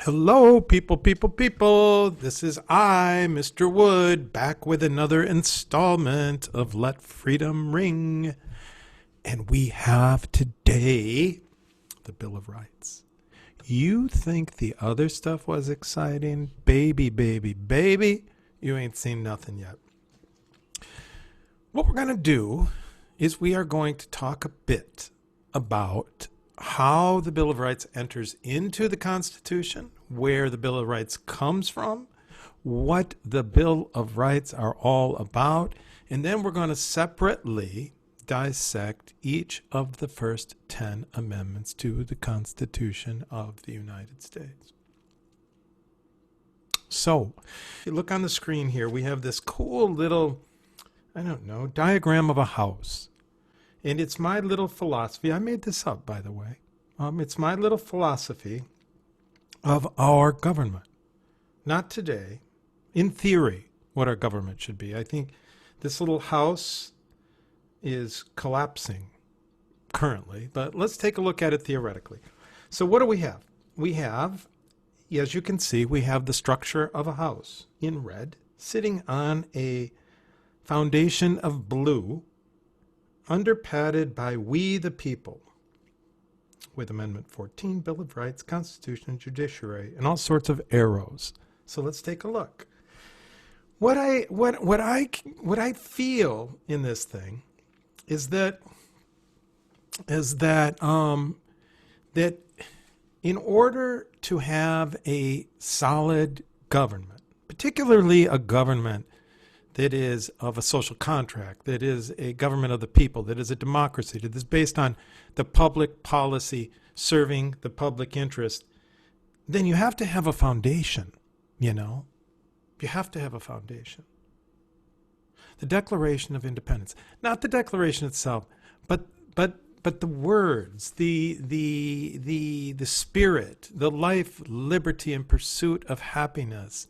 Hello, people, people, people. This is I, Mr. Wood, back with another installment of Let Freedom Ring. And we have today the Bill of Rights. You think the other stuff was exciting? Baby, baby, baby, you ain't seen nothing yet. What we're going to do is we are going to talk a bit about how the Bill of Rights enters into the Constitution, where the Bill of Rights comes from, what the Bill of Rights are all about, and then we're going to separately dissect each of the first 10 amendments to the Constitution of the United States. So, if you look on the screen here, we have this cool little, diagram of a house. And it's my little philosophy. I made this up, by the way. It's my little philosophy of our government. Not today. In theory, what our government should be. I think this little house is collapsing currently, but let's take a look at it theoretically. So what do we have? We have, as you can see, we have the structure of a house in red, sitting on a foundation of blue, underpadded by we the people, with Amendment 14, Bill of Rights, Constitution, Judiciary, and all sorts of arrows. So let's take a look. What I feel in this thing is that in order to have a solid government, particularly a government that is of a social contract, that is a government of the people, that is a democracy, that is based on the public policy serving the public interest, then you have to have a foundation, you know? You have to have a foundation. The Declaration of Independence, not the Declaration itself, but the words, the spirit, the life, liberty, and pursuit of happiness,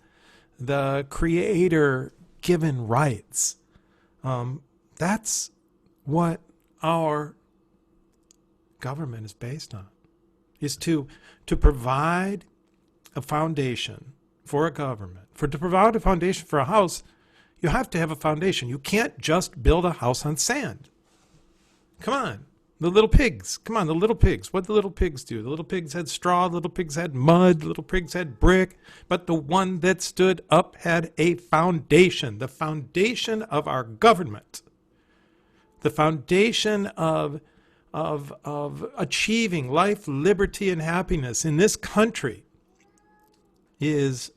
the Creator given rights. That's what our government is based on, is to provide a foundation for a government. To provide a foundation for a house, you have to have a foundation. You can't just build a house on sand. Come on. The little pigs. Come on, the little pigs. What did the little pigs do? The little pigs had straw, the little pigs had mud, the little pigs had brick, but the one that stood up had a foundation, the foundation of our government, the foundation of achieving life, liberty, and happiness in this country is,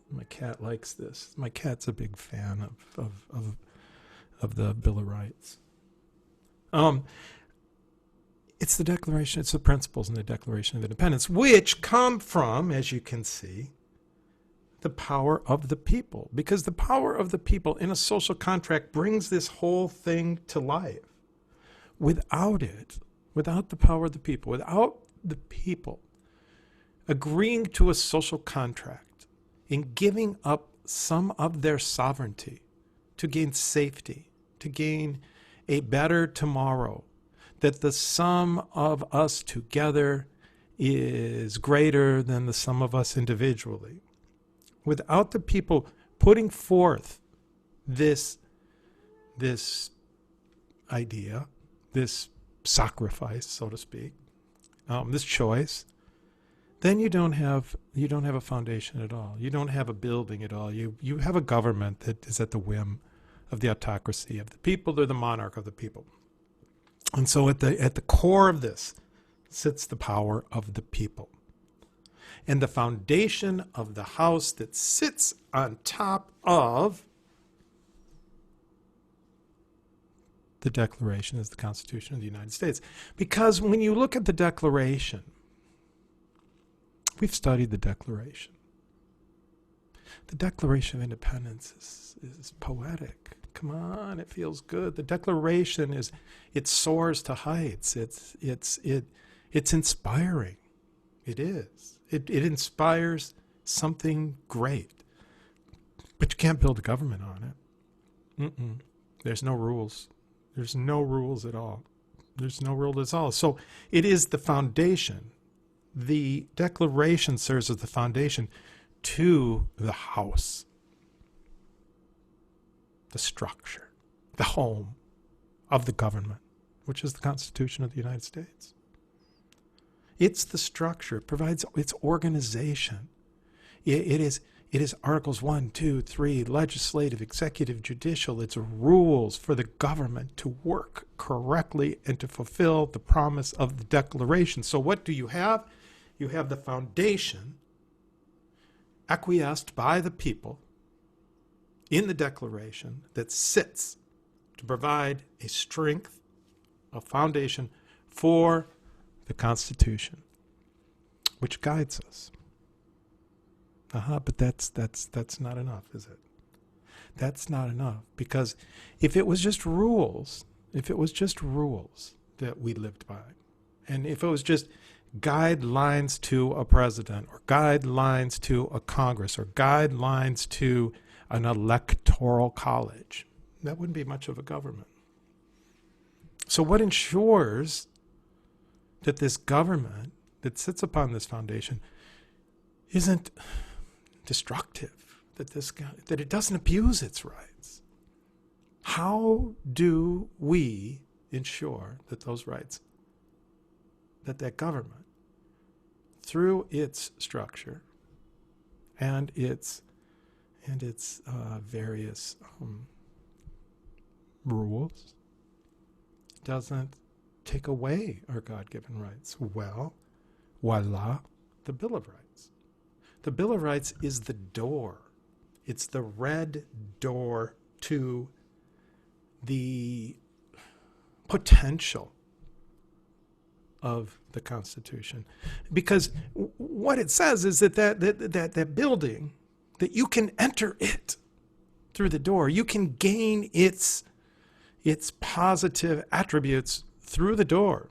my cat likes this. My cat's a big fan of the Bill of Rights. It's the Declaration, it's the principles in the Declaration of Independence, which come from, as you can see, the power of the people. Because the power of the people in a social contract brings this whole thing to life. Without it, without the power of the people, without the people agreeing to a social contract and giving up some of their sovereignty to gain safety, to gain a better tomorrow, that the sum of us together is greater than the sum of us individually. Without the people putting forth this idea, this sacrifice, so to speak, this choice, then you don't have a foundation at all. You don't have a building at all. You have a government that is at the whim of the autocracy of the people. They're the monarch of the people. And so at the core of this sits the power of the people. And the foundation of the house that sits on top of the Declaration is the Constitution of the United States. Because when you look at the Declaration, we've studied the Declaration. The Declaration of Independence is poetic. Come on, it feels good. The Declaration it soars to heights. It's inspiring. It is. It inspires something great. But you can't build a government on it. There's no rules. There's no rules at all. There's no rule at all. So it is the foundation the Declaration serves as the foundation to the house, the structure, the home of the government, which is the Constitution of the United States. It's the structure. It provides its organization. It is Articles 1, 2, 3, legislative, executive, judicial. It's rules for the government to work correctly and to fulfill the promise of the Declaration. So what do you have? You have the foundation acquiesced by the people in the Declaration that sits to provide a strength, a foundation for the Constitution, which guides us. But that's not enough, is it? That's not enough, because if it was just rules, that we lived by, and if it was just guidelines to a president, or guidelines to a Congress, or guidelines to an electoral college, that wouldn't be much of a government. So what ensures that this government that sits upon this foundation isn't destructive, that it doesn't abuse its rights? How do we ensure that those rights, that government, through its structure and its various rules, doesn't take away our God-given rights? Well, voila, the Bill of Rights. The Bill of Rights is the door. It's the red door to the potential of the Constitution. Because what it says is that building, that you can enter it through the door. You can gain its positive attributes through the door.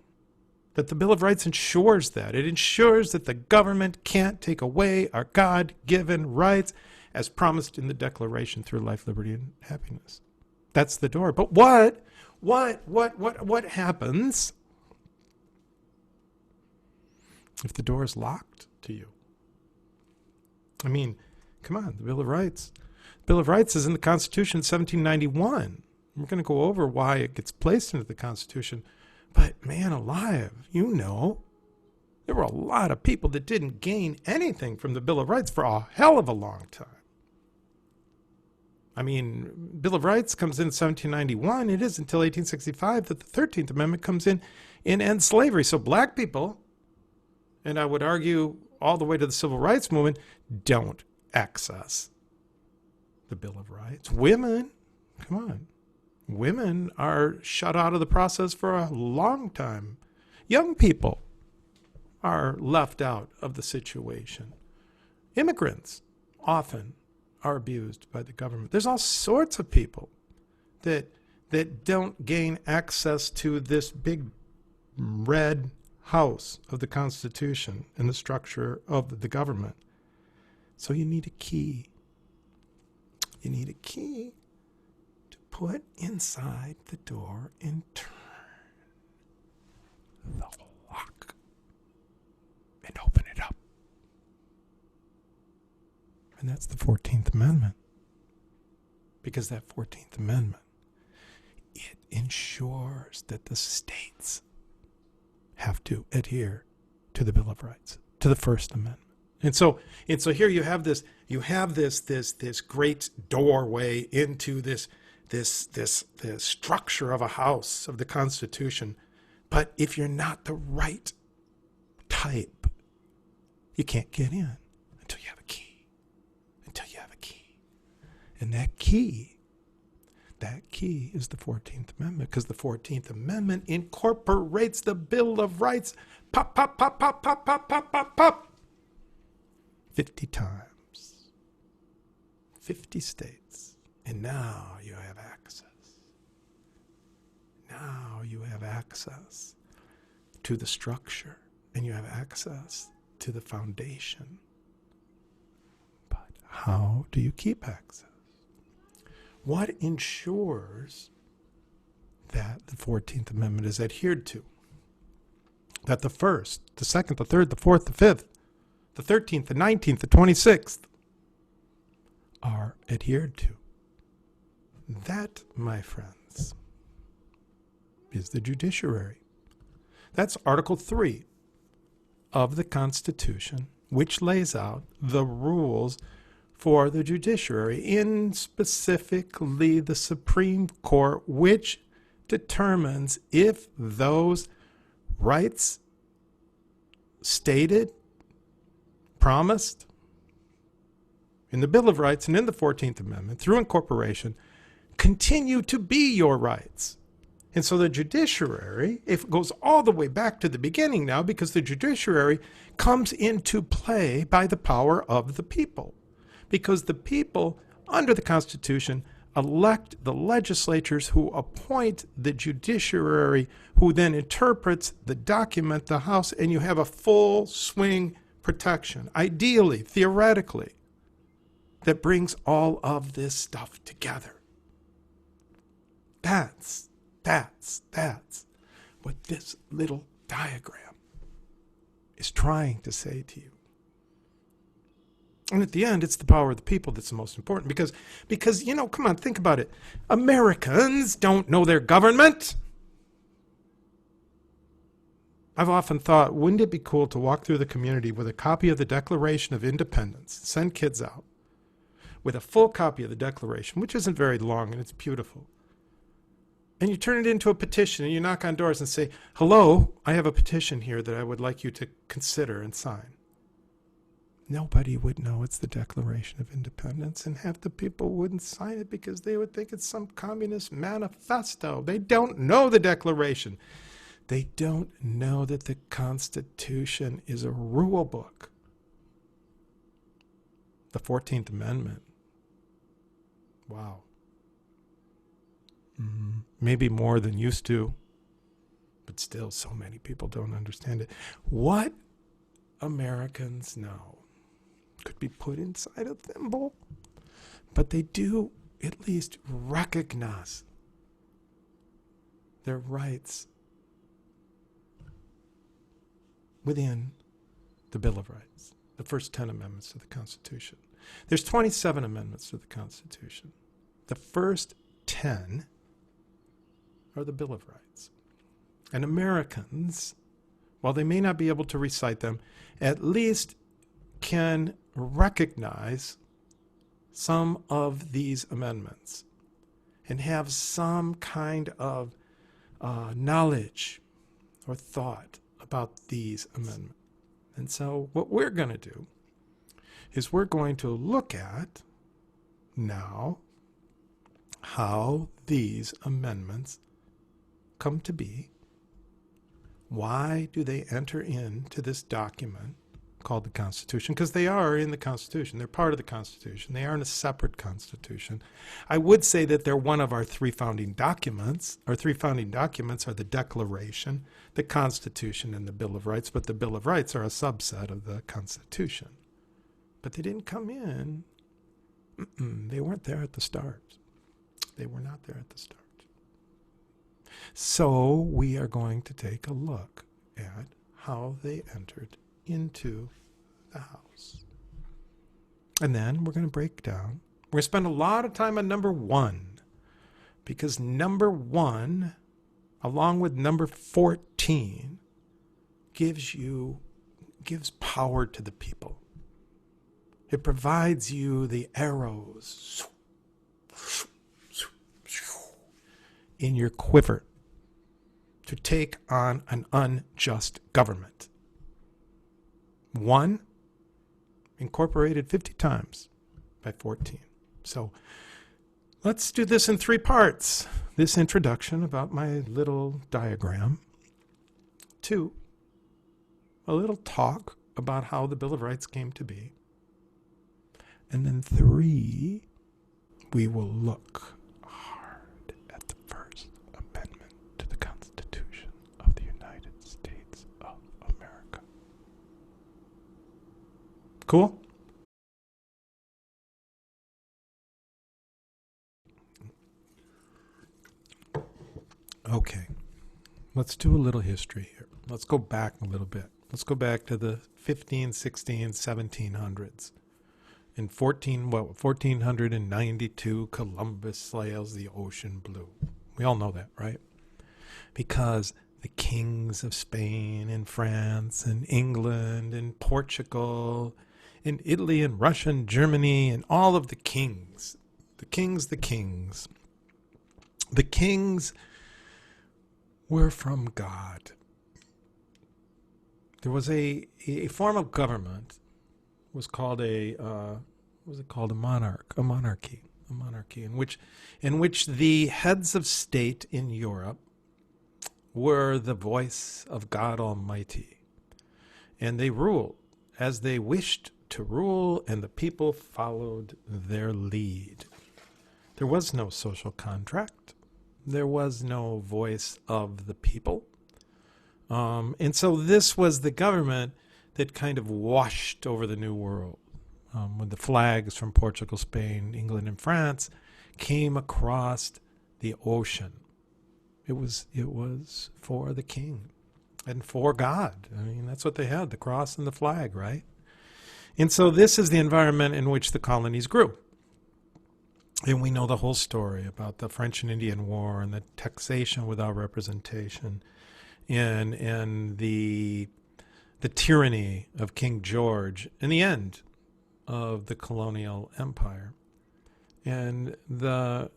That the Bill of Rights ensures that. It ensures that the government can't take away our God-given rights as promised in the Declaration through life, liberty, and happiness. That's the door. But what happens if the door is locked to you? I mean, come on, the Bill of Rights. The Bill of Rights is in the Constitution in 1791. We're going to go over why it gets placed into the Constitution. But man alive, there were a lot of people that didn't gain anything from the Bill of Rights for a hell of a long time. I mean, Bill of Rights comes in 1791. It isn't until 1865 that the 13th Amendment comes in and ends slavery. So black people, and I would argue all the way to the Civil Rights Movement, don't access the Bill of Rights. Women, come on. Women are shut out of the process for a long time. Young people are left out of the situation. Immigrants often are abused by the government. There's all sorts of people that don't gain access to this big red house of the Constitution and the structure of the government. So you need a key. You need a key to put inside the door and turn the lock and open it up. And that's the 14th Amendment. Because that 14th Amendment, it ensures that the states have to adhere to the Bill of Rights, to the First Amendment. And so here you have this great doorway into this structure of a house of the Constitution. But if you're not the right type, you can't get in until you have a key. And that key is the 14th Amendment, because the 14th Amendment incorporates the Bill of Rights. Pop, pop, pop, pop, pop, pop, pop, pop, pop. 50 times. 50 states. And now you have access. Now you have access to the structure, and you have access to the foundation. But how do you keep access? What ensures that the 14th Amendment is adhered to? that the 1st, the 2nd, the 3rd, the 4th, the 5th, the 13th, the 19th, the 26th are adhered to. That, my friends, is the judiciary. That's Article 3 of the Constitution, which lays out the rules for the judiciary, in specifically the Supreme Court, which determines if those rights stated, promised in the Bill of Rights and in the 14th Amendment through incorporation continue to be your rights. And so the judiciary, if it goes all the way back to the beginning now, because the judiciary comes into play by the power of the people. Because the people, under the Constitution, elect the legislatures who appoint the judiciary, who then interprets the document, the House, and you have a full swing protection, ideally, theoretically, that brings all of this stuff together. That's what this little diagram is trying to say to you. And at the end, it's the power of the people that's the most important. Because come on, think about it. Americans don't know their government. I've often thought, wouldn't it be cool to walk through the community with a copy of the Declaration of Independence, send kids out with a full copy of the Declaration, which isn't very long and it's beautiful. And you turn it into a petition and you knock on doors and say, hello, I have a petition here that I would like you to consider and sign. Nobody would know it's the Declaration of Independence, and half the people wouldn't sign it because they would think it's some communist manifesto. They don't know the Declaration. They don't know that the Constitution is a rule book. The 14th Amendment. Wow. Maybe more than used to, but still so many people don't understand it. What Americans know could be put inside a thimble, but they do at least recognize their rights within the Bill of Rights, the first 10 amendments to the Constitution. There's 27 amendments to the Constitution. The first 10 are the Bill of Rights. And Americans, while they may not be able to recite them, at least can recognize some of these amendments and have some kind of knowledge or thought about these amendments. And so what we're going to do is we're going to look at now how these amendments come to be. Why do they enter into this document called the Constitution? Because they are in the Constitution. They're part of the Constitution. They aren't a separate Constitution. I would say that they're one of our three founding documents. Our three founding documents are the Declaration, the Constitution, and the Bill of Rights. But the Bill of Rights are a subset of the Constitution. But they didn't come in. They weren't there at the start. They were not there at the start. So we are going to take a look at how they entered into the House. And then we're going to break down. We're going to spend a lot of time on number 1, because number 1, along with number 14, gives power to the people. It provides you the arrows in your quiver to take on an unjust government. 1 incorporated 50 times by 14. So let's do this in 3 parts. This introduction about my little diagram. 2, a little talk about how the Bill of Rights came to be. And then 3, we will look hard at the First Amendment to the Constitution of the United States of America. Cool? Okay. let's do a little history here. Let's go back a little bit. Let's go back to the 15, 16, 1700s. In 1492, Columbus sails the ocean blue. We all know that, right? Because the kings of Spain and France and England and Portugal and Italy and Russia and Germany and all of the kings were from God. There was a form of government, was called a monarchy, in which the heads of state in Europe were the voice of God Almighty, and they ruled as they wished to rule, and the people followed their lead. There was no social contract. There was no voice of the people. And so this was the government that kind of washed over the New World. When the flags from Portugal, Spain, England, and France came across the ocean, it was for the king and for God. I mean, that's what they had, the cross and the flag, right? And so this is the environment in which the colonies grew. And we know the whole story about the French and Indian War and the taxation without representation and the tyranny of King George and the end of the colonial empire. And the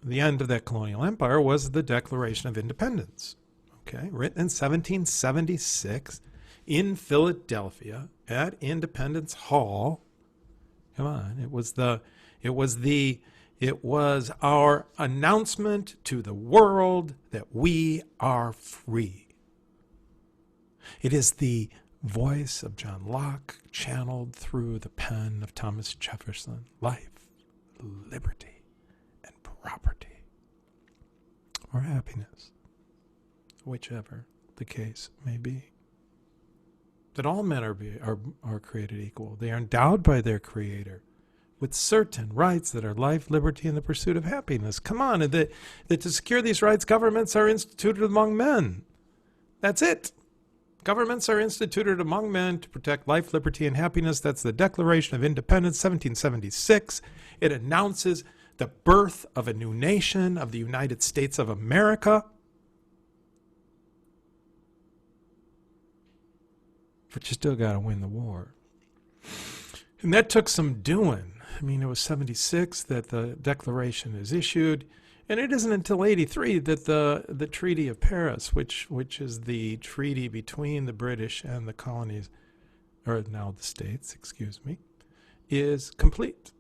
end of that colonial empire was the Declaration of Independence, okay, written in 1776 in Philadelphia at Independence Hall. Come on, it was our announcement to the world that we are free. It is the voice of John Locke channeled through the pen of Thomas Jefferson. Life, liberty, and property, or happiness, whichever the case may be. That all men are created equal. They are endowed by their Creator with certain rights that are life, liberty, and the pursuit of happiness. Come on, that to secure these rights, governments are instituted among men. That's it. Governments are instituted among men to protect life, liberty, and happiness. That's the Declaration of Independence, 1776. It announces the birth of a new nation, of the United States of America. But you still got to win the war. And that took some doing. I mean, it was 76 that the Declaration is issued. And it isn't until 83 that the Treaty of Paris, which is the treaty between the British and the colonies, or now the states, is complete.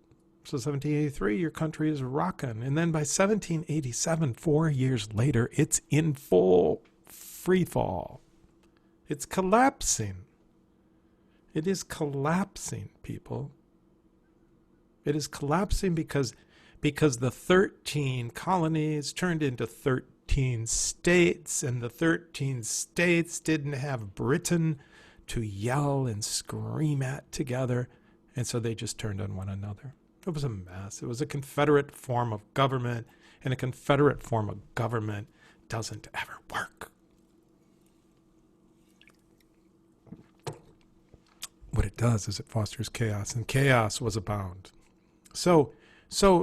So 1783, your country is rocking. And then by 1787, 4 years later, it's in full free fall. It's collapsing. It is collapsing, people. It is collapsing because the 13 colonies turned into 13 states, and the 13 states didn't have Britain to yell and scream at together, and so they just turned on one another. It was a mess. It was a Confederate form of government, and a Confederate form of government doesn't ever work. What it does is it fosters chaos, and chaos was abound. So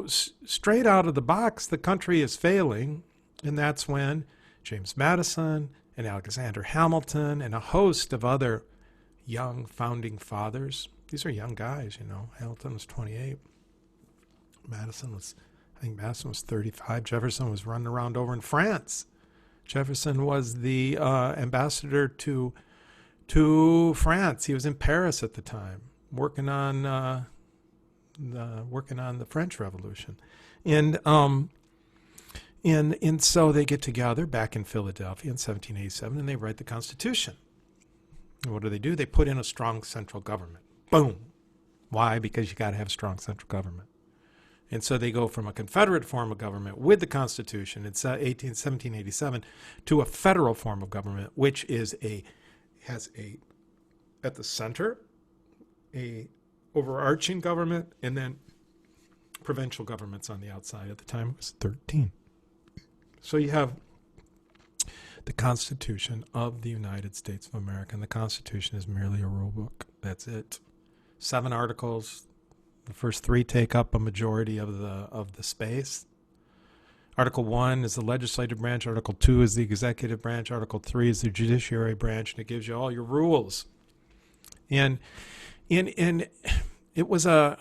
straight out of the box, the country is failing, and that's when James Madison and Alexander Hamilton and a host of other young founding fathers, these are young guys, you know. Hamilton was 28. Madison was 35. Jefferson was running around over in France. Jefferson was the ambassador to France. He was in Paris at the time, working on the French Revolution, and so they get together back in Philadelphia in 1787, and they write the Constitution. And what do? They put in a strong central government. Boom. Why? Because you got to have a strong central government. And so they go from a Confederate form of government with the Constitution in 1787 to a federal form of government, which has at the center a overarching government, and then provincial governments on the outside. At the time, it was 13. So you have the Constitution of the United States of America. And the Constitution is merely a rule book. That's it. 7 articles. The first 3 take up a majority of the space. Article 1 is the legislative branch. Article 2 is the executive branch. Article 3 is the judiciary branch, and it gives you all your rules. And it was a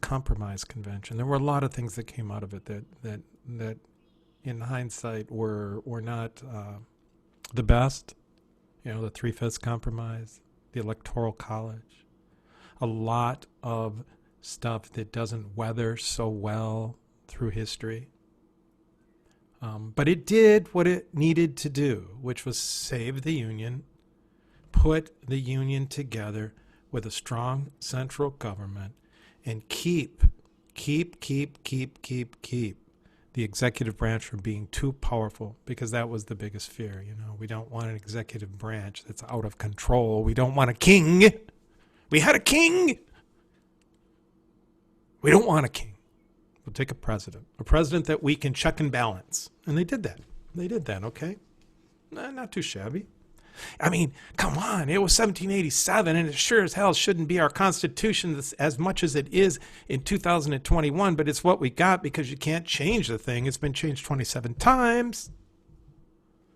compromise convention. There were a lot of things that came out of it that in hindsight were not the best. You know, the 3/5 compromise, the Electoral College, a lot of stuff that doesn't weather so well through history. But it did what it needed to do, which was save the Union, put the Union together with a strong central government, and keep the executive branch from being too powerful, because that was the biggest fear. You know, we don't want an executive branch that's out of control. We don't want a king. We had a king. We don't want a king. We'll take a president that we can check and balance. And they did that. Okay? Not too shabby. I mean, come on, it was 1787, and it sure as hell shouldn't be our Constitution as much as it is in 2021, but it's what we got because you can't change the thing. It's been changed 27 times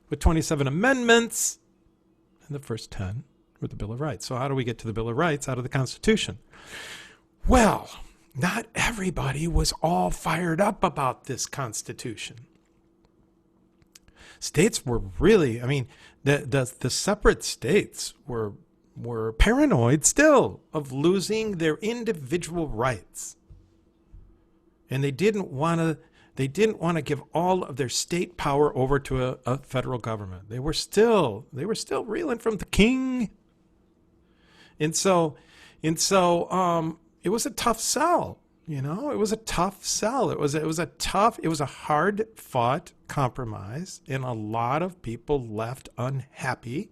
with 27 amendments, and the first 10 were the Bill of Rights. So how do we get to the Bill of Rights out of the Constitution? Well, not everybody was all fired up about this Constitution. States were really, I mean, the separate states were paranoid still of losing their individual rights. And they didn't want to give all of their state power over to a federal government. They were still reeling from the king. And so it was a tough sell. You know, it was a tough sell. It was a hard fought compromise, and a lot of people left unhappy.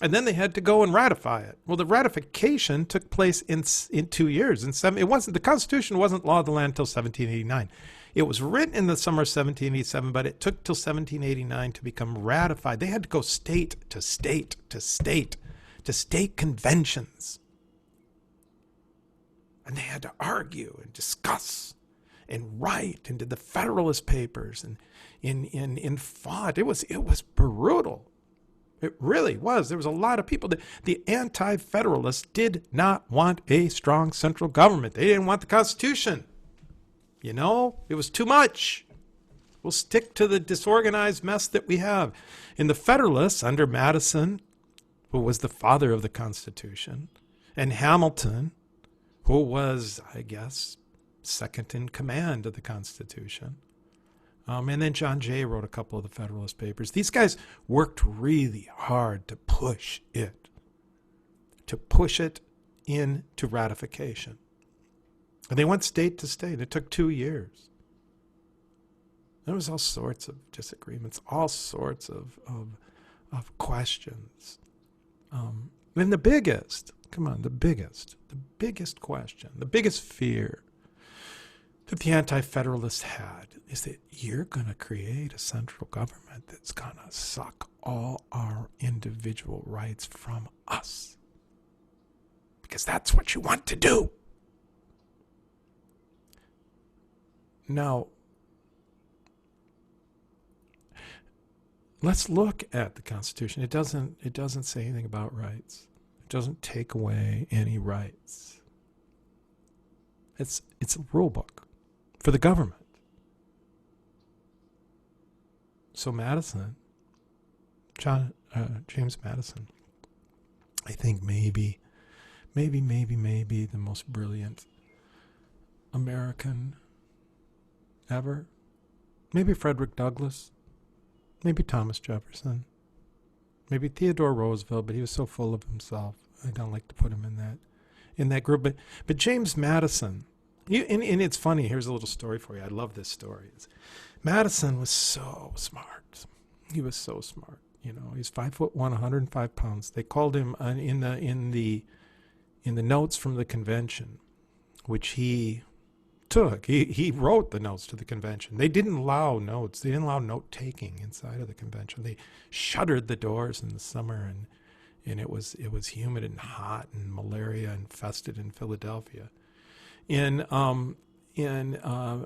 And then they had to go and ratify it. Well, the ratification took place in 2 years. The Constitution wasn't law of the land until 1789. It was written in the summer of 1787, but it took till 1789 to become ratified. They had to go state to state to state to state conventions. And they had to argue and discuss and write and did the Federalist Papers and fought. It was brutal. It really was. There was a lot of people. The anti-Federalists did not want a strong central government. They didn't want the Constitution. You know, it was too much. We'll stick to the disorganized mess that we have. And the Federalists under Madison, who was the father of the Constitution, and Hamilton, who was, I guess, second in command of the Constitution. And then John Jay wrote a couple of the Federalist Papers. These guys worked really hard to push it into ratification. And they went state to state. It took 2 years. There was all sorts of disagreements, all sorts of questions. And the biggest question, the biggest fear that the anti-federalists had is that you're going to create a central government that's going to suck all our individual rights from us. Because that's what you want to do. Now, let's look at the Constitution. It doesn't say anything about rights. It doesn't take away any rights. It's a rule book for the government. So James Madison, I think maybe the most brilliant American ever. Maybe Frederick Douglass. Maybe Thomas Jefferson. Maybe Theodore Roosevelt, but he was so full of himself. I don't like to put him in that group. But James Madison, and it's funny, here's a little story for you. I love this story. Madison was so smart. He was so smart. You know, he's 5'1", 105 pounds. They called him in the notes from the convention, which he took. He wrote the notes to the convention. They didn't allow notes. They didn't allow note-taking inside of the convention. They shuttered the doors in the summer, and it was humid and hot and malaria infested in Philadelphia. And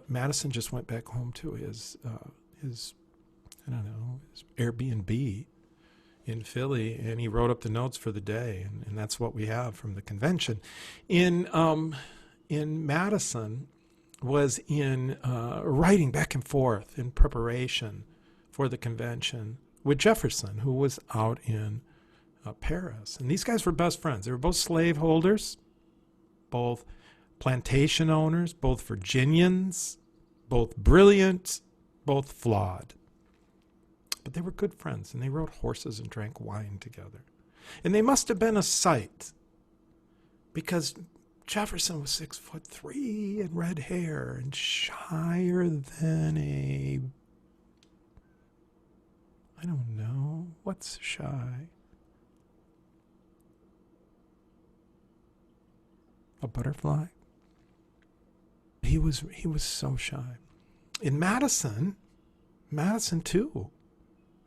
Madison just went back home to his Airbnb in Philly, and he wrote up the notes for the day, and that's what we have from the convention. In Madison was in writing back and forth in preparation for the convention with Jefferson, who was out in Paris. And these guys were best friends. They were both slaveholders, both plantation owners, both Virginians, both brilliant, both flawed. But they were good friends, and they rode horses and drank wine together. And they must have been a sight, because Jefferson was 6'3" and red hair and shyer than I don't know, what's shy? A butterfly? He was so shy. In Madison too.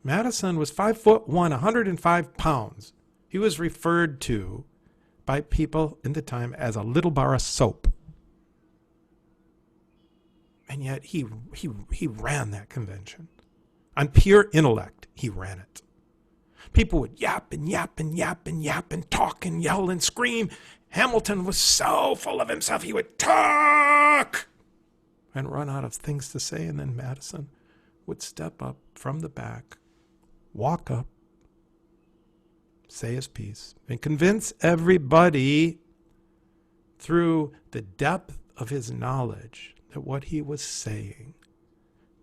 Madison was 5'1", 105 pounds. He was referred to by people in the time as a little bar of soap. And yet he ran that convention. On pure intellect, he ran it. People would yap and yap and yap and yap and talk and yell and scream. Hamilton was so full of himself, he would talk and run out of things to say. And then Madison would step up from the back, walk up, say his piece, and convince everybody through the depth of his knowledge that what he was saying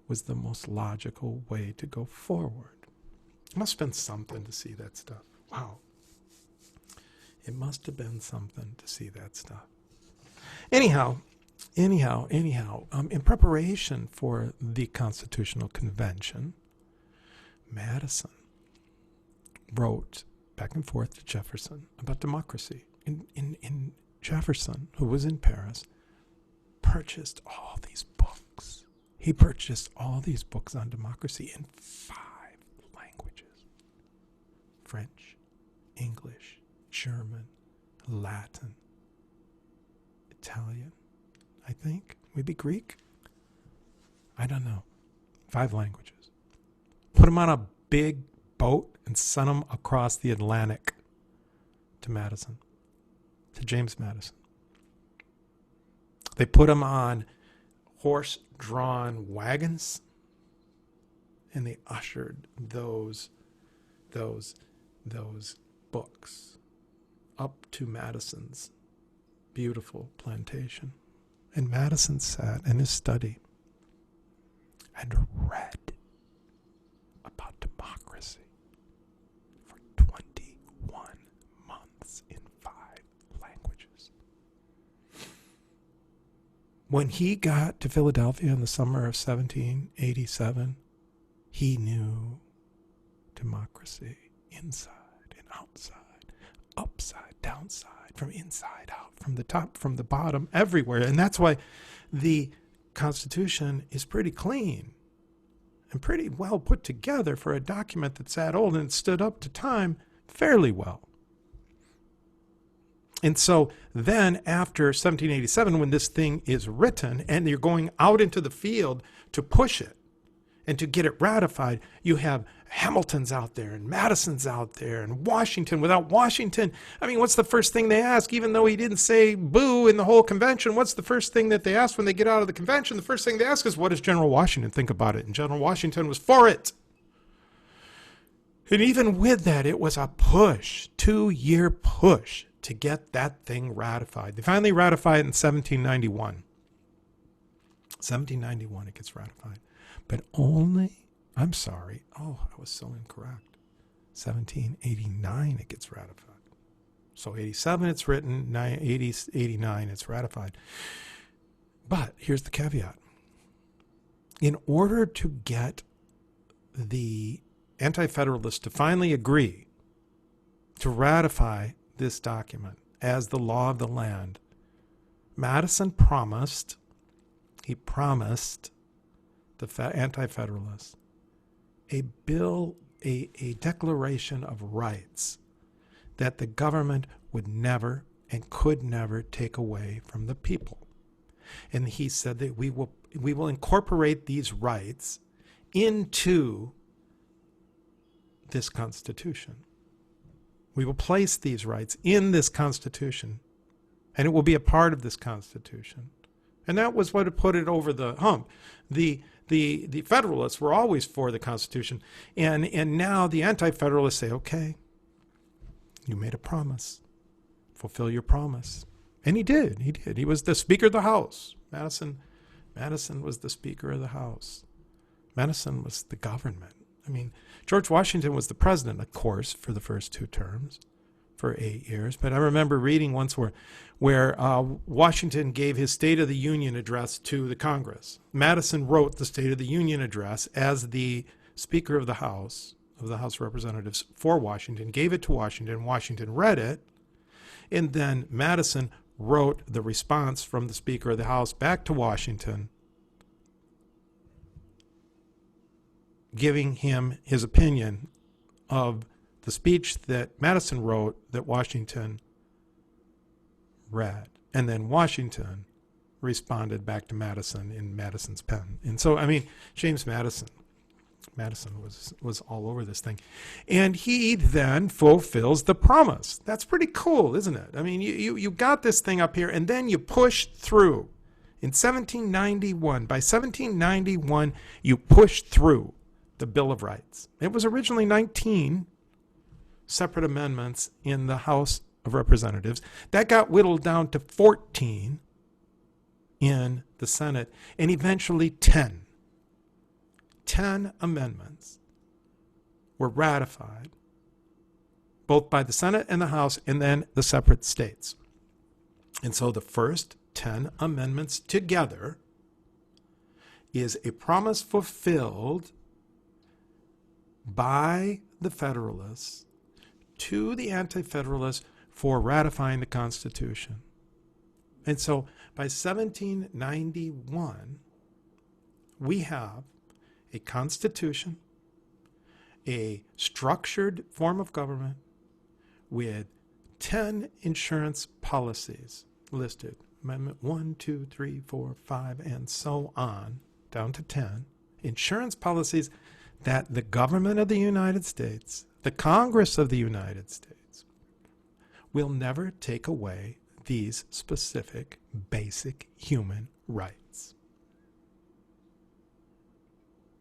was the most logical way to go forward. It must have been something to see that stuff. Wow. It must have been something to see that stuff. Anyhow, in preparation for the Constitutional Convention, Madison wrote back and forth to Jefferson about democracy. In Jefferson, who was in Paris, purchased all these books. He purchased all these books on democracy in 5 languages: French, English, German, Latin, Italian, I think, maybe Greek. I don't know. 5 languages. Put them on a big boat and sent them across the Atlantic to Madison, to James Madison. They put them on horse-drawn wagons, and they ushered those books up to Madison's beautiful plantation. And Madison sat in his study and read about democracy for 21 months in 5 languages. When he got to Philadelphia in the summer of 1787, he knew democracy inside and outside, upside, downside, from inside out, from the top, from the bottom, everywhere. And that's why the Constitution is pretty clean and pretty well put together for a document that's that old, and it stood up to time fairly well. And so then after 1787, when this thing is written and you're going out into the field to push it and to get it ratified, you have Hamilton's out there and Madison's out there and Washington. Without Washington, I mean, what's the first thing they ask? Even though he didn't say boo in the whole convention, what's the first thing that they ask when they get out of the convention? The first thing they ask is, what does General Washington think about it? And General Washington was for it. And even with that, it was a push, 2-year push to get that thing ratified. They finally ratified it in 1791. 1791 it gets ratified. But only, I'm sorry, I was so incorrect. 1789 it gets ratified. So 87 it's written, 89 it's ratified. But here's the caveat. In order to get the Anti-Federalists to finally agree to ratify this document as the law of the land, Madison promised he promised the Anti-Federalists a bill, a declaration of rights that the government would never and could never take away from the people. And he said that we will incorporate these rights into this Constitution. We will place these rights in this Constitution, and it will be a part of this Constitution. And that was what put it over the hump. The Federalists were always for the Constitution, and now the Anti-Federalists say, okay, you made a promise. Fulfill your promise. And he did. He did. He was the Speaker of the House. Madison was the Speaker of the House. Madison was the government. I mean, George Washington was the president, of course, for the first 2 terms, for 8 years. But I remember reading once where Washington gave his State of the Union address to the Congress. Madison wrote the State of the Union address as the Speaker of the House of Representatives for Washington, gave it to Washington. Washington read it, and then Madison wrote the response from the Speaker of the House back to Washington, giving him his opinion of the speech that Madison wrote that Washington read. And then Washington responded back to Madison in Madison's pen. And so, I mean, James Madison was all over this thing. And he then fulfills the promise. That's pretty cool, isn't it? I mean, you got this thing up here, and then you push through. In 1791, by 1791, you pushed through the Bill of Rights. It was originally 19 separate amendments in the House of Representatives. That got whittled down to 14 in the Senate, and eventually 10. 10 amendments were ratified, both by the Senate and the House, and then the separate states. And so the first 10 amendments together is a promise fulfilled by the Federalists to the Anti-Federalists for ratifying the Constitution. And so by 1791, we have a Constitution, a structured form of government with 10 insurance policies listed. Amendment 1, 2, 3, 4, 5, and so on, down to 10. Insurance policies that the government of the United States, the Congress of the United States, will never take away these specific basic human rights.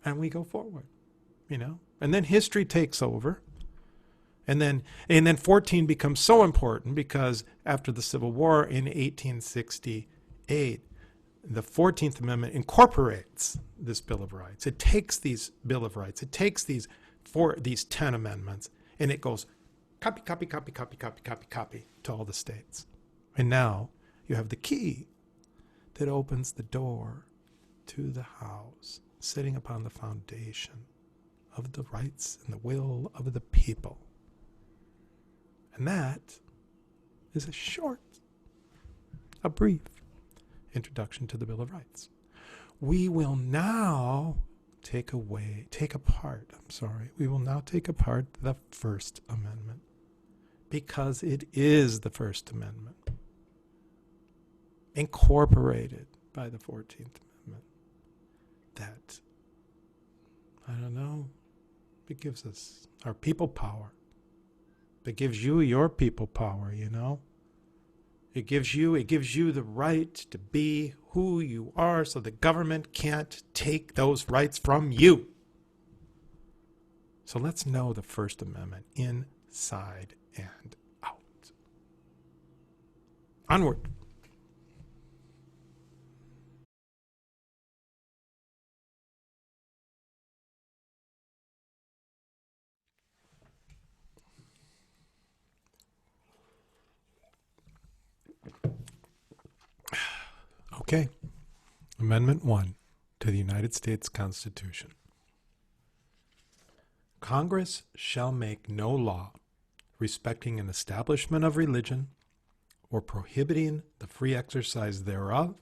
And we go forward, and then history takes over. And then 14 becomes so important because after the Civil War in 1868, the 14th Amendment incorporates this Bill of Rights. It takes these Bill of Rights, it takes these 10 amendments, and it goes copy to all the states. And now you have the key that opens the door to the House, sitting upon the foundation of the rights and the will of the people. And that is a brief introduction to the Bill of Rights. We will now take apart the First Amendment, because it is the First Amendment, incorporated by the 14th Amendment, that, it gives us our people power. It gives you your people power, It gives you the right to be who you are, so the government can't take those rights from you. So let's know the First Amendment inside and out. Onward. Okay. Amendment 1 to the United States Constitution. Congress shall make no law respecting an establishment of religion or prohibiting the free exercise thereof,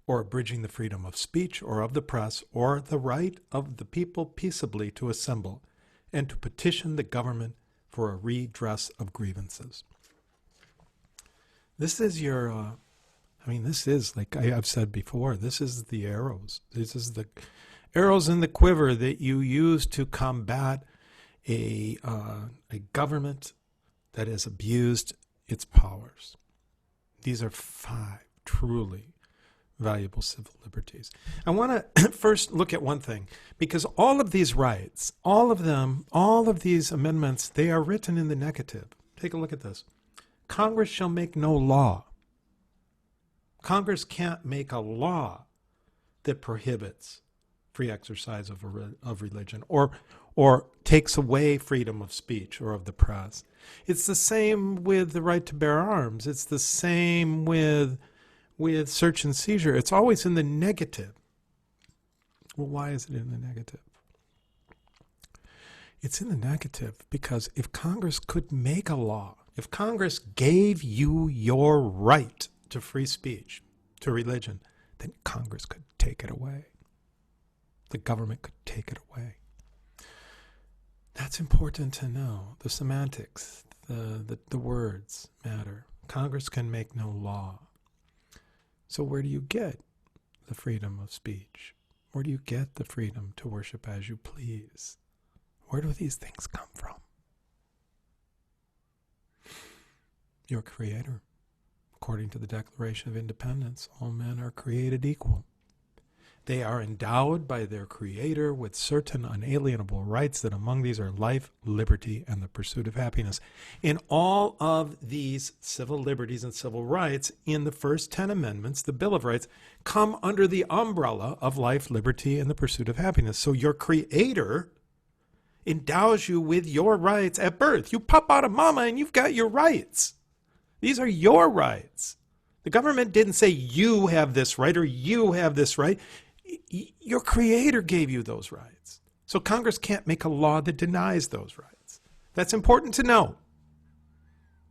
or abridging the freedom of speech or of the press, or the right of the people peaceably to assemble and to petition the government for a redress of grievances. This is your, this is, like I've said before, this is the arrows. This is the arrows in the quiver that you use to combat a government that has abused its powers. These are 5 truly valuable civil liberties. I want to first look at one thing, because all of these rights, all of them, all of these amendments, they are written in the negative. Take a look at this. Congress shall make no law. Congress can't make a law that prohibits free exercise of religion or takes away freedom of speech or of the press. It's the same with the right to bear arms. It's the same with search and seizure. It's always in the negative. Well, why is it in the negative? It's in the negative because if Congress could make a law, if Congress gave you your right to free speech, to religion, then Congress could take it away. The government could take it away. That's important to know. The semantics, the words matter. Congress can make no law. So where do you get the freedom of speech? Where do you get the freedom to worship as you please? Where do these things come from? Your Creator. According to the Declaration of Independence, all men are created equal. They are endowed by their Creator with certain unalienable rights, that among these are life, liberty, and the pursuit of happiness. In all of these civil liberties and civil rights, in the first 10 amendments, the Bill of Rights, come under the umbrella of life, liberty, and the pursuit of happiness. So your Creator endows you with your rights at birth. You pop out of mama and you've got your rights. These are your rights. The government didn't say you have this right or you have this right. Your Creator gave you those rights. So Congress can't make a law that denies those rights. That's important to know.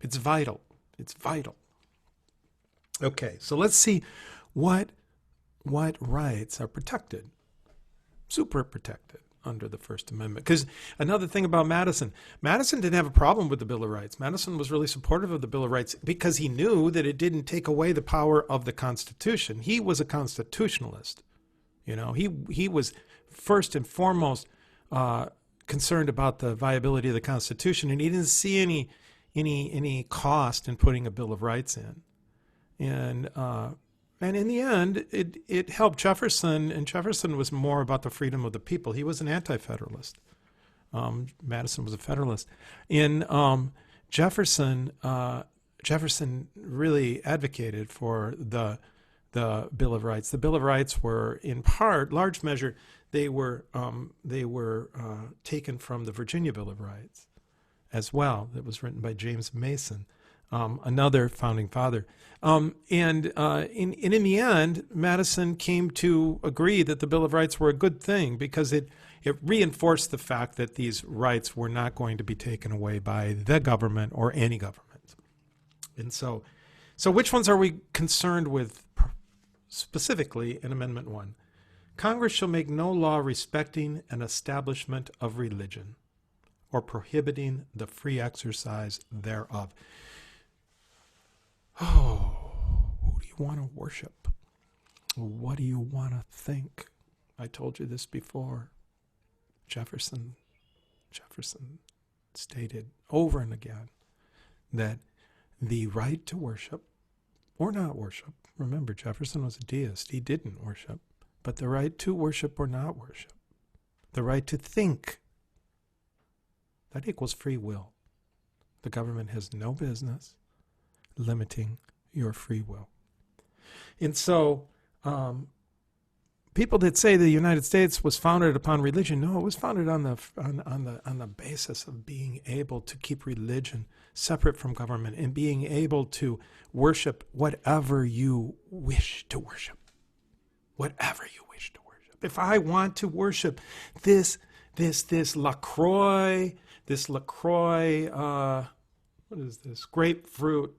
It's vital. It's vital. Okay, so let's see what rights are protected, super protected under the First Amendment. Because another thing about Madison didn't have a problem with the Bill of Rights. Madison was really supportive of the Bill of Rights because he knew that it didn't take away the power of the Constitution. He was a constitutionalist. You know, he was first and foremost concerned about the viability of the Constitution, and he didn't see any cost in putting a Bill of Rights in. And in the end, it helped Jefferson, and Jefferson was more about the freedom of the people. He was an anti-federalist. Madison was a federalist. In Jefferson really advocated for the Bill of Rights. The Bill of Rights were, in part, large measure, they were taken from the Virginia Bill of Rights as well. That was written by James Mason, another founding father. And in the end, Madison came to agree that the Bill of Rights were a good thing because it reinforced the fact that these rights were not going to be taken away by the government or any government. And so which ones are we concerned with specifically in Amendment 1? Congress shall make no law respecting an establishment of religion or prohibiting the free exercise thereof. Oh, who do you want to worship? What do you want to think? I told you this before. Jefferson stated over and again that the right to worship or not worship, remember Jefferson was a deist, he didn't worship, but the right to worship or not worship, the right to think, that equals free will. The government has no business limiting your free will. And so people that say the United States was founded upon religion, no, it was founded on the basis of being able to keep religion separate from government and being able to worship whatever you wish to worship. Whatever you wish to worship. If I want to worship this LaCroix, what is this? Grapefruit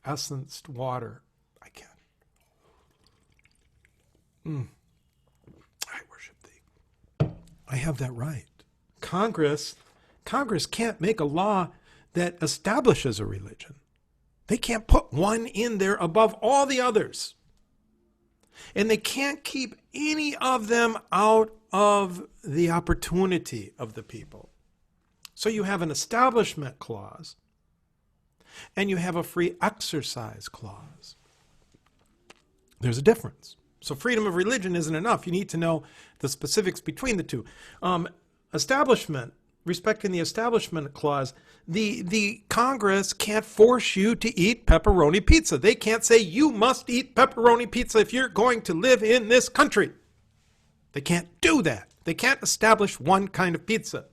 essenced water, I can. I worship thee. I have that right. Congress can't make a law that establishes a religion. They can't put one in there above all the others. And they can't keep any of them out of the opportunity of the people. So you have an establishment clause and you have a free exercise clause. There's a difference. So freedom of religion isn't enough. You need to know the specifics between the two. Establishment, respecting the establishment clause, the Congress can't force you to eat pepperoni pizza. They can't say you must eat pepperoni pizza if you're going to live in this country. They can't do that. They can't establish one kind of pizza.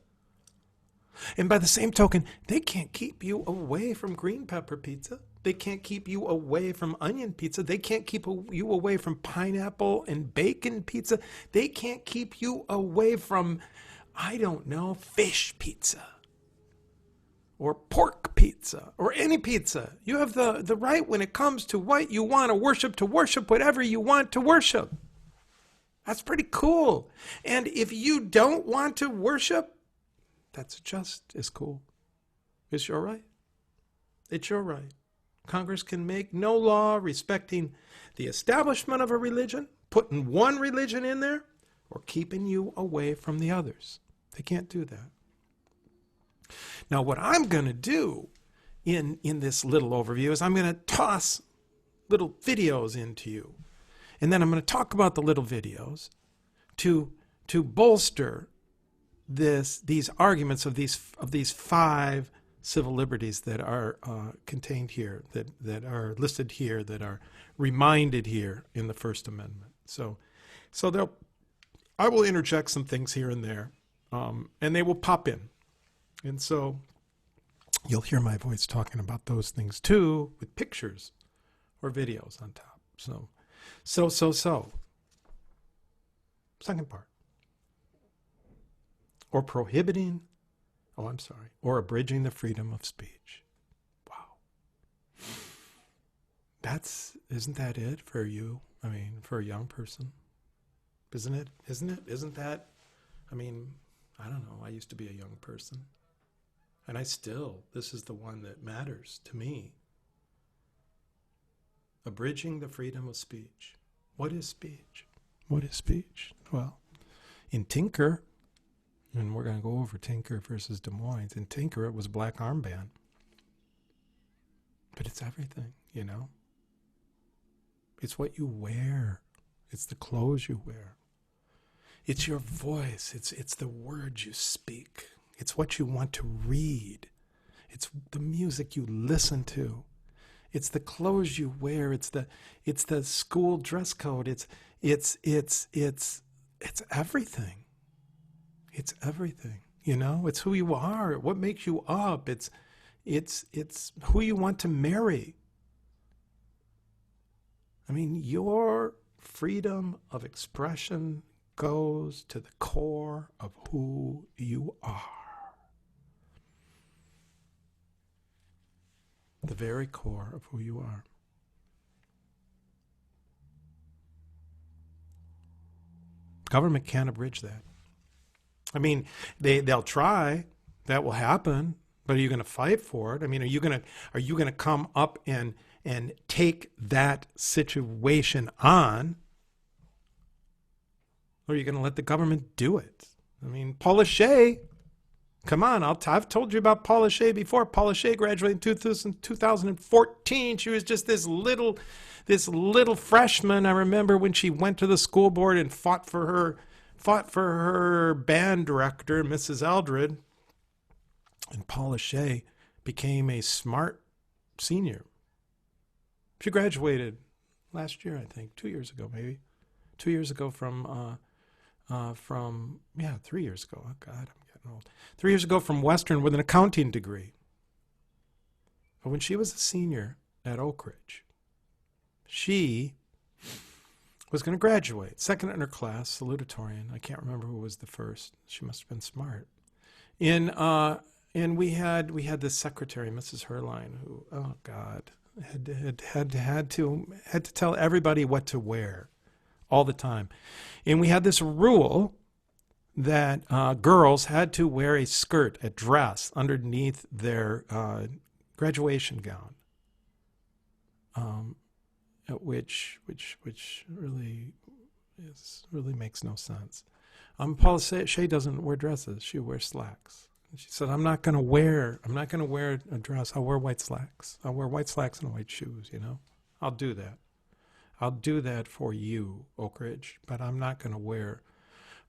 And by the same token, they can't keep you away from green pepper pizza. They can't keep you away from onion pizza. They can't keep you away from pineapple and bacon pizza. They can't keep you away from, I don't know, fish pizza or pork pizza or any pizza. You have the right when it comes to what you want to worship whatever you want to worship. That's pretty cool. And if you don't want to worship, that's just as cool. It's your right. It's your right. Congress can make no law respecting the establishment of a religion, putting one religion in there, or keeping you away from the others. They can't do that. Now, what I'm going to do in this little overview is I'm going to toss little videos into you. And then I'm going to talk about the little videos to bolster these arguments of these 5 civil liberties that are contained here, that are listed here, that are reminded here in the First Amendment. So I will interject some things here and there, and they will pop in. And so you'll hear my voice talking about those things too, with pictures or videos on top. So. Second part. Or prohibiting, or abridging the freedom of speech. Wow. Isn't that it for you? I mean, for a young person? Isn't it? Isn't that, I don't know, I used to be a young person. And this is the one that matters to me. Abridging the freedom of speech. What is speech? What is speech? Well, in Tinker, and we're going to go over Tinker versus Des Moines. In Tinker, it was black armband. But it's everything, you know? It's what you wear. It's the clothes you wear. It's your voice. It's the words you speak. It's what you want to read. It's the music you listen to. It's the clothes you wear. It's the school dress code. It's everything. It's everything. You know, it's who you are. What makes you up. It's who you want to marry. I mean, your freedom of expression goes to the core of who you are. The very core of who you are. Government can't abridge that. I mean, they'll try. That will happen. But are you going to fight for it? I mean, are you going to come up and take that situation on? Or are you going to let the government do it? I mean, Paula Shea, come on. I've told you about Paula Shea before. Paula Shea graduated in 2014. She was just this little freshman. I remember when she went to the school board and fought for her band director, Mrs. Eldred. And Paula Shea became a smart senior. She graduated last year, I think, 2 years ago, maybe. 2 years ago from 3 years ago. Oh, God, I'm getting old. 3 years ago from Western with an accounting degree. But when she was a senior at Oak Ridge, she was going to graduate. Second in her class, salutatorian. I can't remember who was the first. She must have been smart. And we had this secretary, Mrs. Herline, who, oh God, had to tell everybody what to wear all the time. And we had this rule that girls had to wear a skirt, a dress, underneath their graduation gown, which really makes no sense. Paula Shea doesn't wear dresses; she wears slacks. And she said, "I'm not going to wear a dress. I'll wear white slacks. I'll wear white slacks and white shoes. I'll do that. I'll do that for you, Oak Ridge. But I'm not going to wear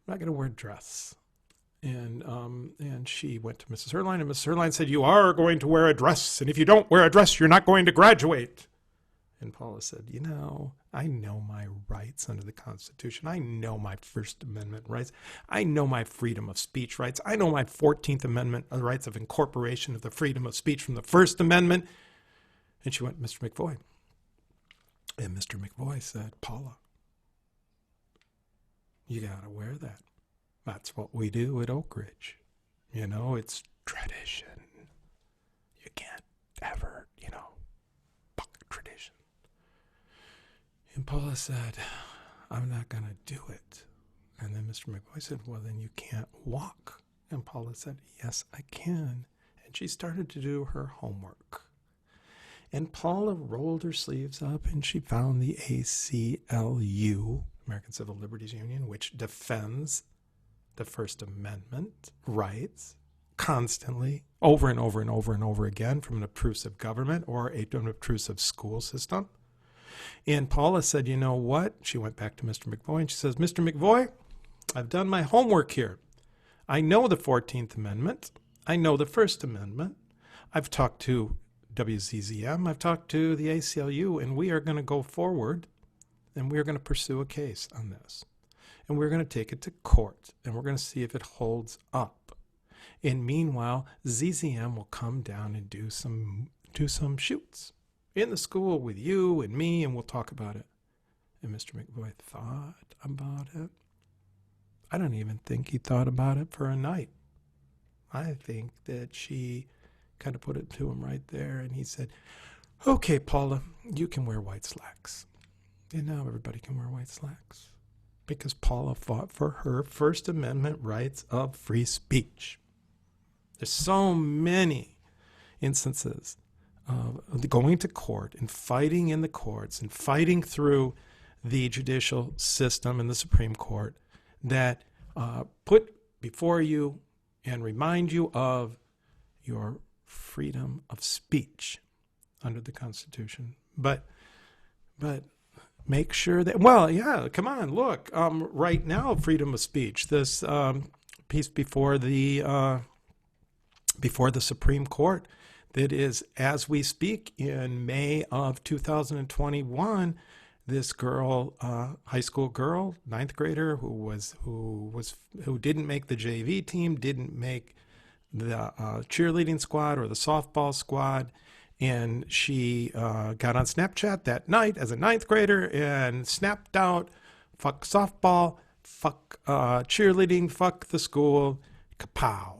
a dress." And she went to Mrs. Herline, and Mrs. Herline said, "You are going to wear a dress, and if you don't wear a dress, you're not going to graduate." And Paula said, I know my rights under the Constitution. I know my First Amendment rights. I know my freedom of speech rights. I know my 14th Amendment rights of incorporation of the freedom of speech from the First Amendment. And she went, "Mr. McVoy." And Mr. McVoy said, "Paula, you got to wear that. That's what we do at Oak Ridge. It's tradition. You can't ever, buck tradition." And Paula said, "I'm not going to do it." And then Mr. McVoy said, "Well, then you can't walk." And Paula said, "Yes, I can." And she started to do her homework. And Paula rolled her sleeves up and she found the ACLU, American Civil Liberties Union, which defends the First Amendment rights constantly, over and over and over and over again, from an obtrusive government or an obtrusive school system. And Paula said, "You know what?" She went back to Mr. McVoy and she says, "Mr. McVoy, I've done my homework here. I know the 14th Amendment. I know the First Amendment. I've talked to WZZM. I've talked to the ACLU, and we are going to go forward and we're going to pursue a case on this. And we're going to take it to court and we're going to see if it holds up. And meanwhile, ZZM will come down and do some shoots in the school with you and me, and we'll talk about it." And Mr. McVoy thought about it. I don't even think he thought about it for a night. I think that she kind of put it to him right there, and he said, "Okay, Paula, you can wear white slacks." And now everybody can wear white slacks because Paula fought for her First Amendment rights of free speech. There's so many instances of going to court and fighting in the courts and fighting through the judicial system and the Supreme Court that put before you and remind you of your freedom of speech under the Constitution. But make sure that, come on, look, right now, freedom of speech, this piece before the Supreme Court that is, as we speak, in May of 2021, this girl, high school girl, ninth grader, who didn't make the JV team, didn't make the cheerleading squad or the softball squad, and she got on Snapchat that night as a ninth grader and snapped out, "Fuck softball, fuck cheerleading, fuck the school," kapow.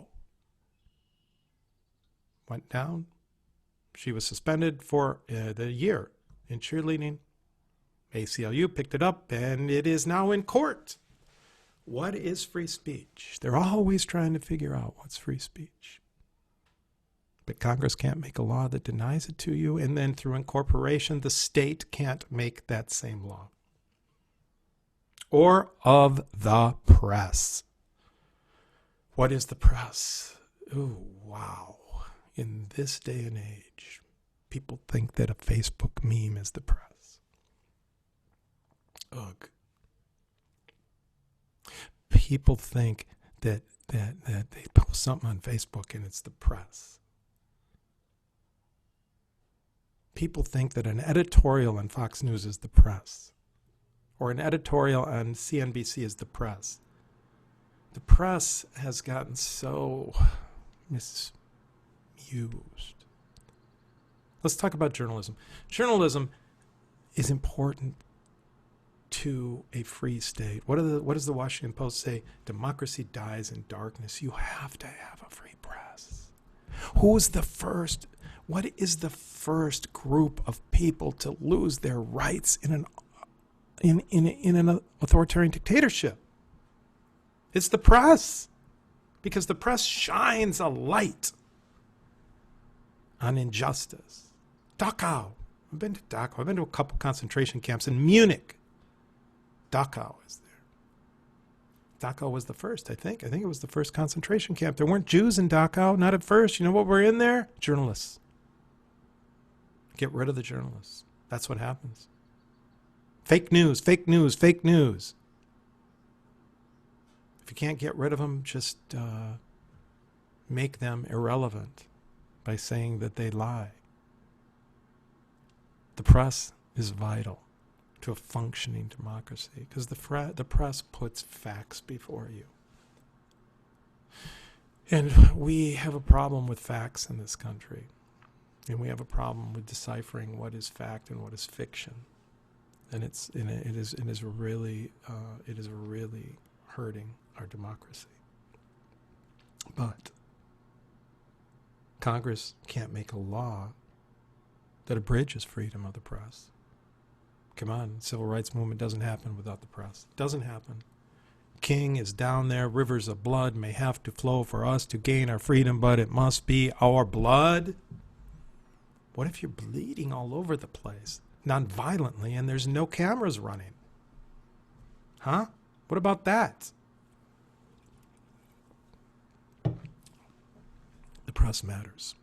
Went down. She was suspended for the year in cheerleading. ACLU picked it up, and it is now in court. What is free speech? They're always trying to figure out what's free speech. But Congress can't make a law that denies it to you, and then through incorporation, the state can't make that same law. Or of the press. What is the press? Oh, wow. In this day and age, people think that a Facebook meme is the press. Ugh. People think that they post something on Facebook and it's the press. People think that an editorial on Fox News is the press, or an editorial on CNBC is the press. The press has gotten so misused. Let's talk about journalism. Journalism is important to a free state. What does the Washington Post say? Democracy dies in darkness. You have to have a free press. What is the first group of people to lose their rights in in an authoritarian dictatorship. It's the press, because the press shines a light on injustice. Dachau. I've been to Dachau. I've been to a couple concentration camps in Munich. Dachau is there. Dachau was the first, I think. I think it was the first concentration camp. There weren't Jews in Dachau, not at first. You know what were in there? Journalists. Get rid of the journalists. That's what happens. Fake news, fake news, fake news. If you can't get rid of them, just make them irrelevant by saying that they lie. The press is vital to a functioning democracy because the press puts facts before you. And we have a problem with facts in this country. And we have a problem with deciphering what is fact and what is fiction. And it is really hurting our democracy. But Congress can't make a law that abridges freedom of the press. Come on, the civil rights movement doesn't happen without the press. It doesn't happen. King is down there. Rivers of blood may have to flow for us to gain our freedom, but it must be our blood. What if you're bleeding all over the place, non-violently, and there's no cameras running? Huh? What about that? The press matters.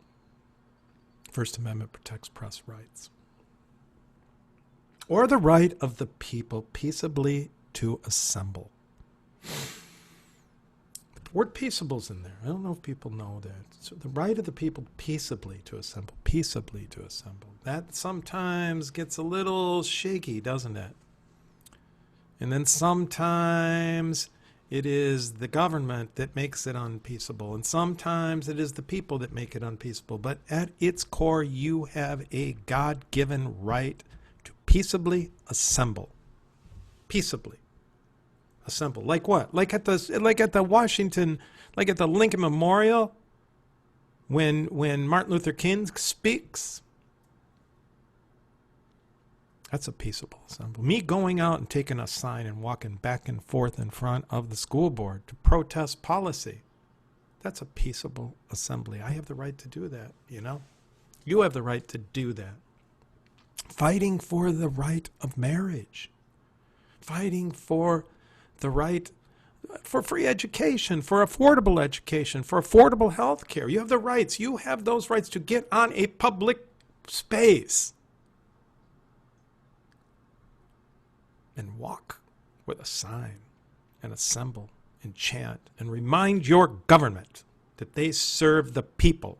First Amendment protects press rights. Or the right of the people peaceably to assemble. The word peaceable's in there. I don't know if people know that. So the right of the people peaceably to assemble. Peaceably to assemble. That sometimes gets a little shaky, doesn't it? And then sometimes it is the government that makes it unpeaceable. And sometimes it is the people that make it unpeaceable. But at its core, you have a God-given right to peaceably assemble. Peaceably assemble. Like what? Like at the Washington, like at the Lincoln Memorial, when Martin Luther King speaks. That's a peaceable assembly. Me going out and taking a sign and walking back and forth in front of the school board to protest policy, that's a peaceable assembly. I have the right to do that, you know? You have the right to do that. Fighting for the right of marriage. Fighting for the right for free education, for affordable health care. You have the rights. You have those rights to get on a public space and walk with a sign and assemble and chant and remind your government that they serve the people.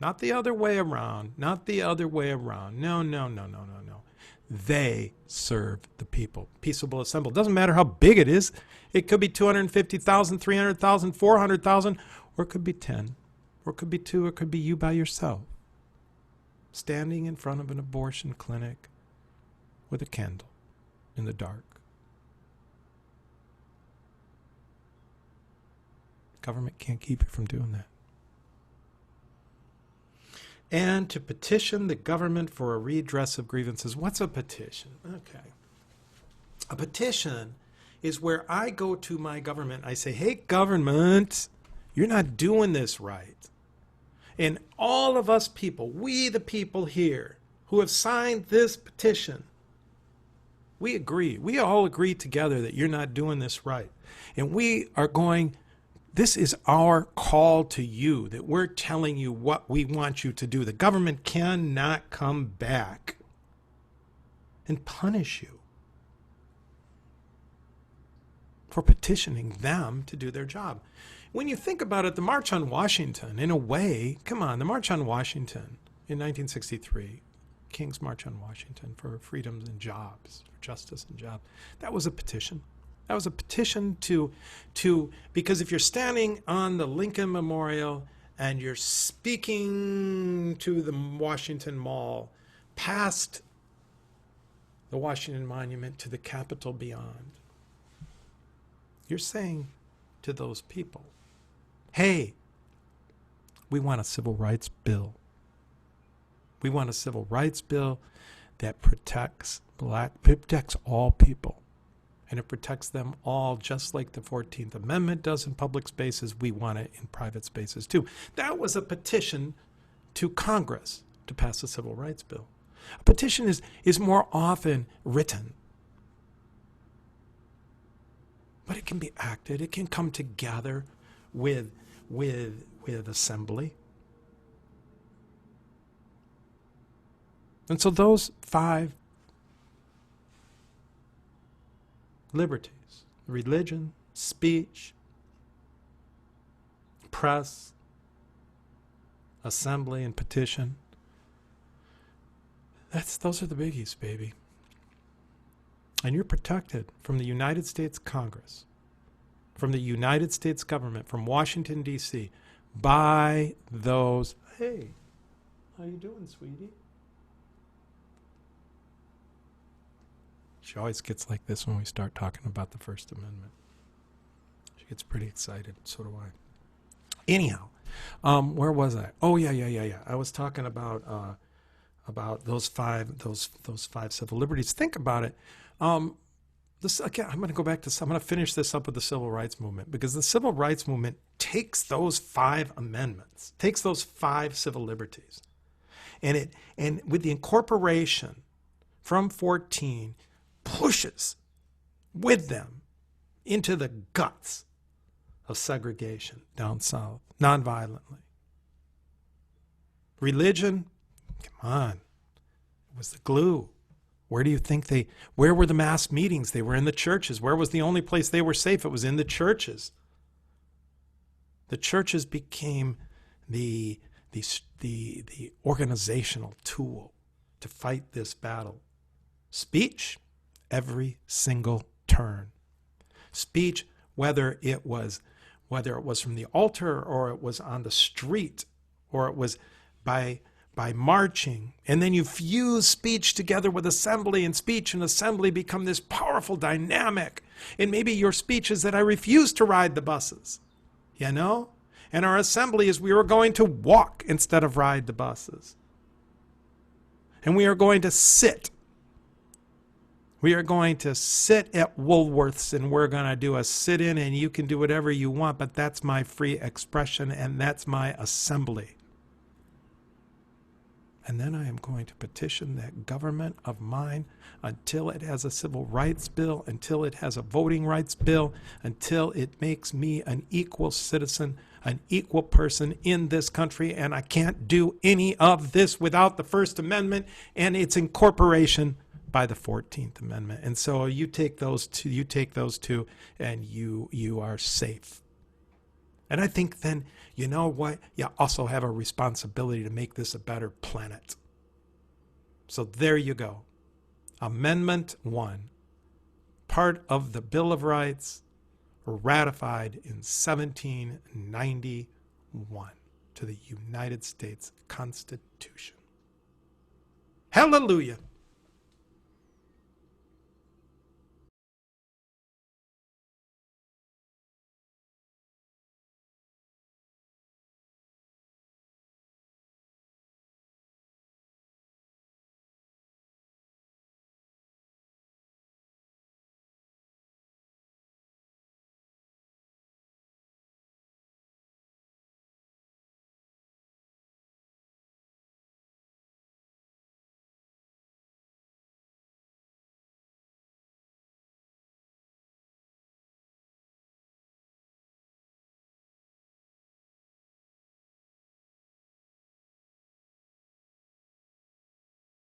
Not the other way around. Not the other way around. No. They serve the people. Peaceable assemble. Doesn't matter how big it is. It could be 250,000, 300,000, 400,000, or it could be 10, or it could be 2, or it could be you by yourself, standing in front of an abortion clinic with a candle in the dark. Government can't keep you from doing that. And to petition the government for a redress of grievances. What's a petition? Okay. A petition is where I go to my government. I say, hey, government, you're not doing this right. And all of us people, we the people here who have signed this petition, we agree. We all agree together that you're not doing this right. And we are going, this is our call to you, that we're telling you what we want you to do. The government cannot come back and punish you for petitioning them to do their job. When you think about it, the March on Washington, in a way, come on, the March on Washington in 1963, King's March on Washington for freedoms and jobs, for justice and jobs, that was a petition. That was a petition to because if you're standing on the Lincoln Memorial and you're speaking to the Washington Mall, past the Washington Monument to the Capitol beyond, you're saying to those people, hey, we want a civil rights bill. We want a civil rights bill that protects black, it protects all people. And it protects them all just like the 14th Amendment does in public spaces. We want it in private spaces too. That was a petition to Congress to pass the Civil Rights Bill. A petition is more often written, but it can be acted. It can come together with assembly. And so those 5 liberties, religion, speech, press, assembly, and petition, those are the biggies, baby. And you're protected from the United States Congress, from the United States government, from Washington, D.C., by those. Hey, how you doing, sweetie? She always gets like this when we start talking about the First Amendment. She gets pretty excited. So do I. Anyhow, where was I? Oh, yeah. I was talking about those five civil liberties. Think about it. Again, I'm going to go back to. I'm going to finish this up with the Civil Rights Movement, because the Civil Rights Movement takes those 5 amendments, takes those 5 civil liberties, and with the incorporation from 14. Pushes with them into the guts of segregation down south, nonviolently. Religion, come on, it was the glue. Where do you think where were the mass meetings? They were in the churches. Where was the only place they were safe? It was in the churches. The churches became the organizational tool to fight this battle. Speech, every single turn. Speech, whether it was from the altar, or it was on the street, or it was by marching. And then you fuse speech together with assembly, and speech and assembly become this powerful dynamic. And maybe your speech is that I refuse to ride the buses, And our assembly is we are going to walk instead of ride the buses. And we are going to sit. We are going to sit at Woolworths, and we're going to do a sit-in, and you can do whatever you want, but that's my free expression, and that's my assembly. And then I am going to petition that government of mine until it has a civil rights bill, until it has a voting rights bill, until it makes me an equal citizen, an equal person in this country. And I can't do any of this without the First Amendment and its incorporation by the 14th Amendment. And so you take those two, and you are safe. And I think then, you know what? You also have a responsibility to make this a better planet. So there you go. Amendment 1, part of the Bill of Rights, ratified in 1791 to the United States Constitution. Hallelujah.